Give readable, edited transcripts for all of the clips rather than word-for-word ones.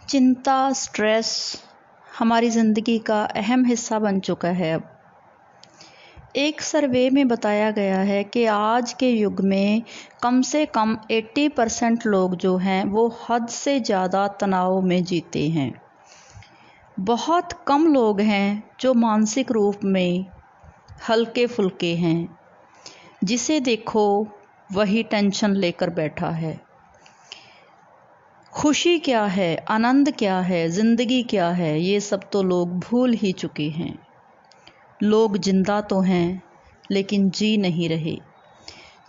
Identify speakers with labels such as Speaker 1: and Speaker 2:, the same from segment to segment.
Speaker 1: चिंता, स्ट्रेस हमारी ज़िंदगी का अहम हिस्सा बन चुका है अब। एक सर्वे में बताया गया है कि आज के युग में कम से कम 80% लोग जो हैं वो हद से ज़्यादा तनाव में जीते हैं। बहुत कम लोग हैं जो मानसिक रूप में हल्के फुल्के हैं। जिसे देखो वही टेंशन लेकर बैठा है। खुशी क्या है, आनंद क्या है, ज़िंदगी क्या है, ये सब तो लोग भूल ही चुके हैं। लोग जिंदा तो हैं लेकिन जी नहीं रहे।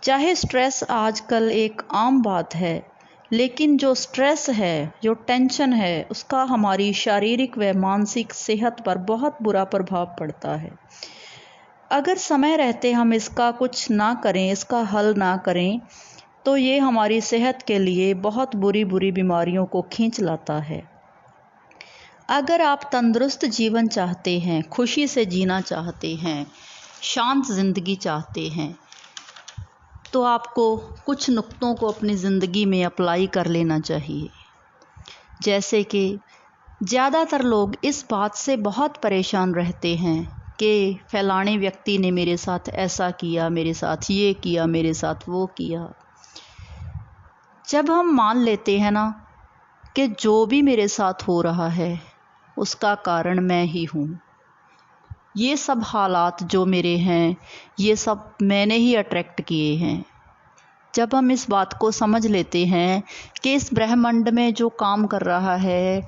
Speaker 1: चाहे स्ट्रेस आजकल एक आम बात है, लेकिन जो स्ट्रेस है, जो टेंशन है, उसका हमारी शारीरिक व मानसिक सेहत पर बहुत बुरा प्रभाव पड़ता है। अगर समय रहते हम इसका कुछ ना करें, इसका हल ना करें, तो ये हमारी सेहत के लिए बहुत बुरी बुरी बीमारियों को खींच लाता है। अगर आप तंदुरुस्त जीवन चाहते हैं, खुशी से जीना चाहते हैं, शांत ज़िंदगी चाहते हैं, तो आपको कुछ नुक्तों को अपनी ज़िंदगी में अप्लाई कर लेना चाहिए। जैसे कि ज़्यादातर लोग इस बात से बहुत परेशान रहते हैं कि फलाने व्यक्ति ने मेरे साथ ऐसा किया, मेरे साथ ये किया, मेरे साथ वो किया। जब हम मान लेते हैं ना कि जो भी मेरे साथ हो रहा है उसका कारण मैं ही हूँ, ये सब हालात जो मेरे हैं ये सब मैंने ही अट्रैक्ट किए हैं। जब हम इस बात को समझ लेते हैं कि इस ब्रह्मांड में जो काम कर रहा है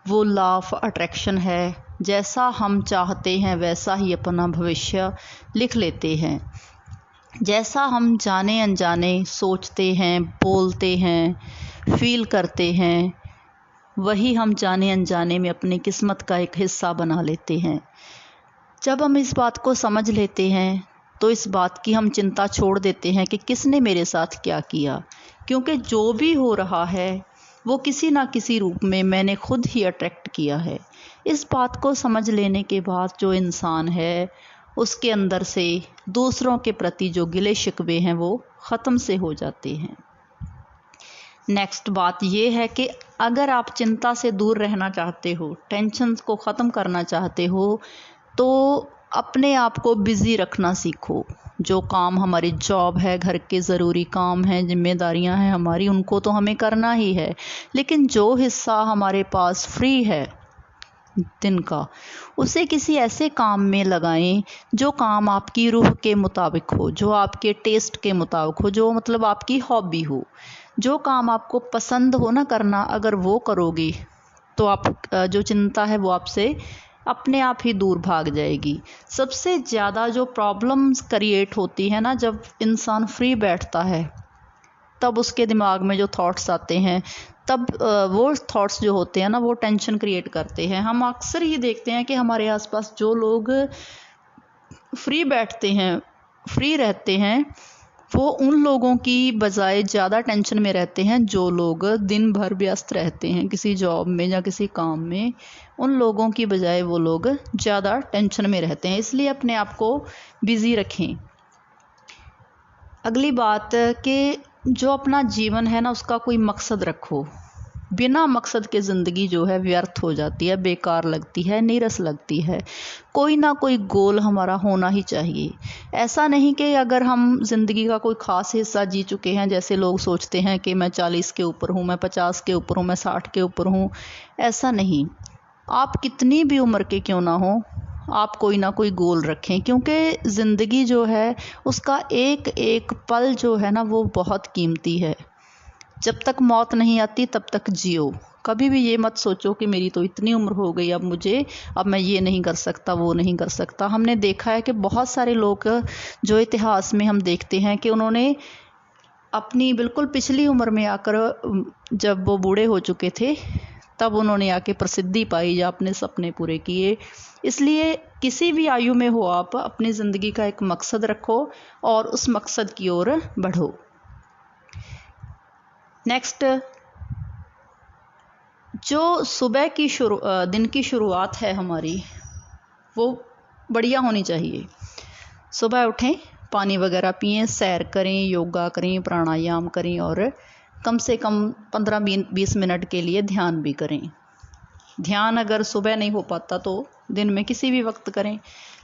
Speaker 1: वो लॉ ऑफ अट्रैक्शन है, जैसा हम चाहते हैं वैसा ही अपना भविष्य लिख लेते हैं। जैसा हम जाने अनजाने सोचते हैं, बोलते हैं, फील करते हैं, वही हम जाने अनजाने में अपनी किस्मत का एक हिस्सा बना लेते हैं। जब हम इस बात को समझ लेते हैं तो इस बात की हम चिंता छोड़ देते हैं कि किसने मेरे साथ क्या किया, क्योंकि जो भी हो रहा है वो किसी ना किसी रूप में मैंने खुद ही अट्रैक्ट किया है। इस बात को समझ लेने के बाद जो इंसान है उसके अंदर से दूसरों के प्रति जो गिले शिकवे हैं वो ख़त्म से हो जाते हैं। नेक्स्ट बात ये है कि अगर आप चिंता से दूर रहना चाहते हो, टेंशन को ख़त्म करना चाहते हो, तो अपने आप को बिज़ी रखना सीखो। जो काम हमारी जॉब है, घर के ज़रूरी काम हैं, जिम्मेदारियां हैं हमारी, उनको तो हमें करना ही है, लेकिन जो हिस्सा हमारे पास फ्री है दिन का, उसे किसी ऐसे काम में लगाएं जो काम आपकी रूह के मुताबिक हो, जो आपके टेस्ट के मुताबिक हो, जो मतलब आपकी हॉबी हो। जो काम आपको पसंद हो ना करना, अगर वो करोगे तो आप जो चिंता है वो आपसे अपने आप ही दूर भाग जाएगी। सबसे ज़्यादा जो प्रॉब्लम्स क्रिएट होती है ना, जब इंसान फ्री बैठता है तब उसके दिमाग में जो थॉट्स आते हैं, तब वो थॉट्स जो होते हैं ना वो टेंशन क्रिएट करते हैं। हम अक्सर ही देखते हैं कि हमारे आसपास जो लोग फ्री बैठते हैं, फ्री रहते हैं, वो उन लोगों की बजाय ज़्यादा टेंशन में रहते हैं जो लोग दिन भर व्यस्त रहते हैं किसी जॉब में या किसी काम में। उन लोगों की बजाय वो लोग ज़्यादा टेंशन में रहते हैं। इसलिए अपने आप को बिज़ी रखें। अगली बात कि जो अपना जीवन है ना उसका कोई मकसद रखो। बिना मकसद के ज़िंदगी जो है व्यर्थ हो जाती है, बेकार लगती है, नीरस लगती है। कोई ना कोई गोल हमारा होना ही चाहिए। ऐसा नहीं कि अगर हम ज़िंदगी का कोई ख़ास हिस्सा जी चुके हैं, जैसे लोग सोचते हैं कि मैं 40 के ऊपर हूँ, मैं 50 के ऊपर हूँ, मैं 60 के ऊपर हूँ। ऐसा नहीं। आप कितनी भी उम्र के क्यों ना हो, आप कोई ना कोई गोल रखें, क्योंकि ज़िंदगी जो है उसका एक एक पल जो है ना वो बहुत कीमती है। जब तक मौत नहीं आती तब तक जियो। कभी भी ये मत सोचो कि मेरी तो इतनी उम्र हो गई, अब मैं ये नहीं कर सकता, वो नहीं कर सकता। हमने देखा है कि बहुत सारे लोग जो इतिहास में हम देखते हैं कि उन्होंने अपनी बिल्कुल पिछली उम्र में आकर, जब वो बूढ़े हो चुके थे, तब उन्होंने आके प्रसिद्धि पाई या अपने सपने पूरे किए। इसलिए किसी भी आयु में हो आप, अपनी ज़िंदगी का एक मकसद रखो और उस मकसद की ओर बढ़ो। नेक्स्ट, जो सुबह की दिन की शुरुआत है हमारी वो बढ़िया होनी चाहिए। सुबह उठें, पानी वगैरह पिएं, सैर करें, योगा करें, प्राणायाम करें और कम से कम 15-20 मिनट के लिए ध्यान भी करें। ध्यान अगर सुबह नहीं हो पाता तो दिन में किसी भी वक्त करें,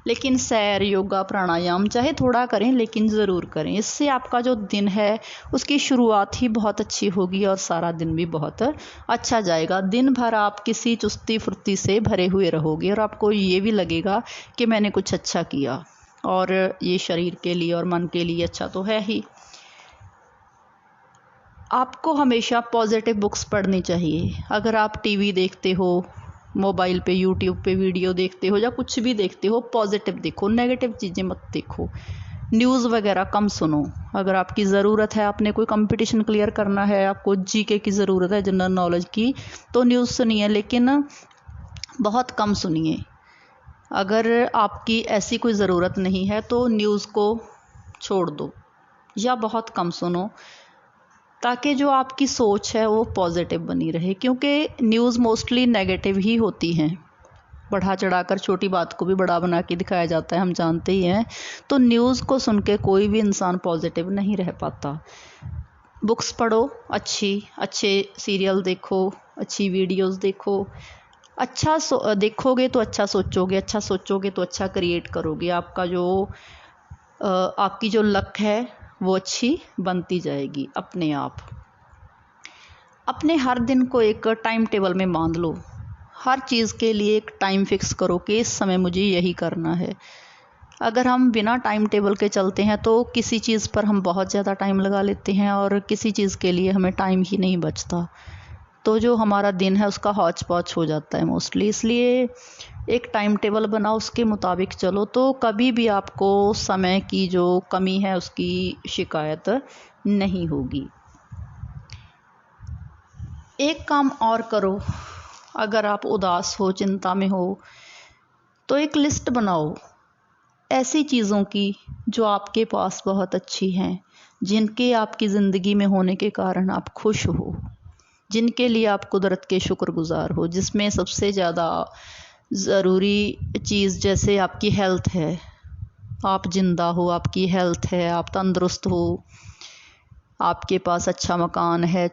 Speaker 1: लेकिन सैर, योगा, प्राणायाम चाहे थोड़ा करें लेकिन ज़रूर करें। इससे आपका जो दिन है उसकी शुरुआत ही बहुत अच्छी होगी और सारा दिन भी बहुत अच्छा जाएगा। दिन भर आप किसी चुस्ती फुर्ती से भरे हुए रहोगे और आपको ये भी लगेगा कि मैंने कुछ अच्छा किया, और ये शरीर के लिए और मन के लिए अच्छा तो है ही। आपको हमेशा पॉजिटिव बुक्स पढ़नी चाहिए। अगर आप टीवी देखते हो, मोबाइल पे, यूट्यूब पे वीडियो देखते हो या कुछ भी देखते हो, पॉजिटिव देखो, नेगेटिव चीज़ें मत देखो। न्यूज़ वगैरह कम सुनो। अगर आपकी ज़रूरत है, आपने कोई कंपटीशन क्लियर करना है, आपको जीके की ज़रूरत है, जनरल नॉलेज की, तो न्यूज़ सुनिए, लेकिन बहुत कम सुनिए। अगर आपकी ऐसी कोई ज़रूरत नहीं है तो न्यूज़ को छोड़ दो या बहुत कम सुनो, ताकि जो आपकी सोच है वो पॉजिटिव बनी रहे। क्योंकि न्यूज़ मोस्टली नेगेटिव ही होती हैं, बढ़ा चढ़ाकर छोटी बात को भी बड़ा बना के दिखाया जाता है, हम जानते ही हैं। तो न्यूज़ को सुन के कोई भी इंसान पॉजिटिव नहीं रह पाता। बुक्स पढ़ो, अच्छे सीरियल देखो, अच्छी वीडियोस देखो। अच्छा देखोगे तो अच्छा सोचोगे, अच्छा सोचोगे तो अच्छा क्रिएट करोगे। आपकी जो लक है वो अच्छी बनती जाएगी अपने आप। अपने हर दिन को एक टाइम टेबल में बांध लो। हर चीज़ के लिए एक टाइम फिक्स करो कि इस समय मुझे यही करना है। अगर हम बिना टाइम टेबल के चलते हैं तो किसी चीज़ पर हम बहुत ज़्यादा टाइम लगा लेते हैं और किसी चीज़ के लिए हमें टाइम ही नहीं बचता। तो जो हमारा दिन है उसका हौच पौच हो जाता है मोस्टली। इसलिए एक टाइम टेबल बनाओ, उसके मुताबिक चलो, तो कभी भी आपको समय की जो कमी है उसकी शिकायत नहीं होगी। एक काम और करो, अगर आप उदास हो, चिंता में हो, तो एक लिस्ट बनाओ ऐसी चीज़ों की जो आपके पास बहुत अच्छी हैं, जिनके आपकी ज़िंदगी में होने के कारण आप खुश हो, जिनके लिए आप कुदरत के शुक्रगुजार हो। जिसमें सबसे ज़्यादा ज़रूरी चीज़ जैसे आपकी हेल्थ है, आप ज़िंदा हो, आपकी हेल्थ है, आप तंदुरुस्त हो, आपके पास अच्छा मकान है,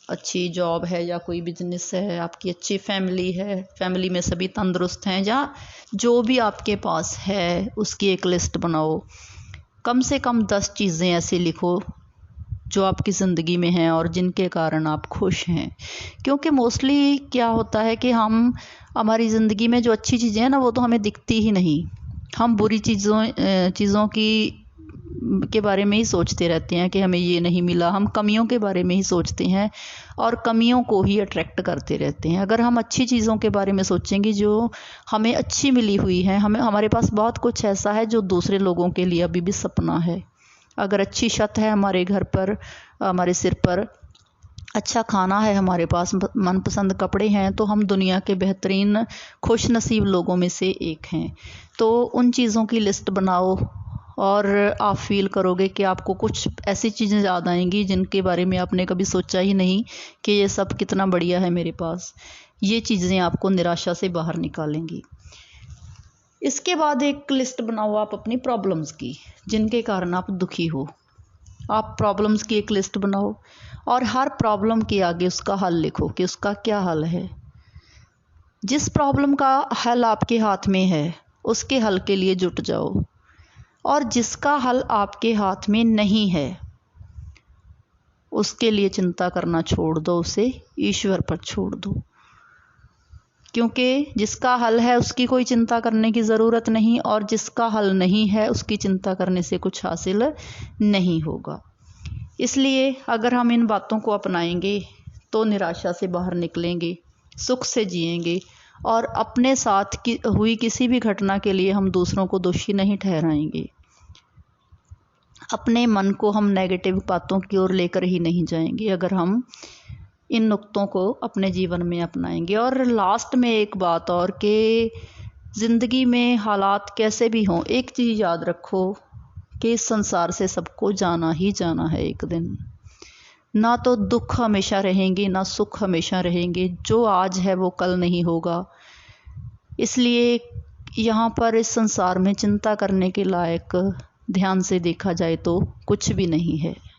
Speaker 1: अच्छी जॉब है या कोई बिजनेस है, आपकी अच्छी फैमिली है, फैमिली में सभी तंदुरुस्त हैं, या जो भी आपके पास है उसकी एक लिस्ट बनाओ। कम से कम 10 चीज़ें ऐसी लिखो जो आपकी ज़िंदगी में हैं और जिनके कारण आप खुश हैं। क्योंकि मोस्टली क्या होता है कि हमारी ज़िंदगी में जो अच्छी चीज़ें हैं ना, वो तो हमें दिखती ही नहीं। हम बुरी चीज़ों के बारे में ही सोचते रहते हैं कि हमें ये नहीं मिला। हम कमियों के बारे में ही सोचते हैं और कमियों को ही अट्रैक्ट करते रहते हैं। अगर हम अच्छी चीज़ों के बारे में सोचेंगे जो हमें अच्छी मिली हुई है, हमारे पास बहुत कुछ ऐसा है जो दूसरे लोगों के लिए अभी भी सपना है। अगर अच्छी छत है हमारे घर पर, हमारे सिर पर, अच्छा खाना है हमारे पास, मनपसंद कपड़े हैं, तो हम दुनिया के बेहतरीन खुश नसीब लोगों में से एक हैं। तो उन चीज़ों की लिस्ट बनाओ और आप फील करोगे कि आपको कुछ ऐसी चीज़ें याद आएंगी जिनके बारे में आपने कभी सोचा ही नहीं कि ये सब कितना बढ़िया है मेरे पास। ये चीज़ें आपको निराशा से बाहर निकालेंगी। इसके बाद एक लिस्ट बनाओ आप अपनी प्रॉब्लम्स की, जिनके कारण आप दुखी हो। आप प्रॉब्लम्स की एक लिस्ट बनाओ और हर प्रॉब्लम के आगे उसका हल लिखो कि उसका क्या हल है। जिस प्रॉब्लम का हल आपके हाथ में है उसके हल के लिए जुट जाओ, और जिसका हल आपके हाथ में नहीं है उसके लिए चिंता करना छोड़ दो, उसे ईश्वर पर छोड़ दो। क्योंकि जिसका हल है उसकी कोई चिंता करने की ज़रूरत नहीं, और जिसका हल नहीं है उसकी चिंता करने से कुछ हासिल नहीं होगा। इसलिए अगर हम इन बातों को अपनाएंगे तो निराशा से बाहर निकलेंगे, सुख से जिएंगे, और अपने साथ हुई किसी भी घटना के लिए हम दूसरों को दोषी नहीं ठहराएंगे। अपने मन को हम नेगेटिव बातों की ओर लेकर ही नहीं जाएंगे अगर हम इन नुक्तों को अपने जीवन में अपनाएंगे। और लास्ट में एक बात और, कि ज़िंदगी में हालात कैसे भी हों, एक चीज़ याद रखो कि इस संसार से सबको जाना ही जाना है एक दिन। ना तो दुख हमेशा रहेंगे, ना सुख हमेशा रहेंगे। जो आज है वो कल नहीं होगा। इसलिए यहाँ पर इस संसार में चिंता करने के लायक ध्यान से देखा जाए तो कुछ भी नहीं है।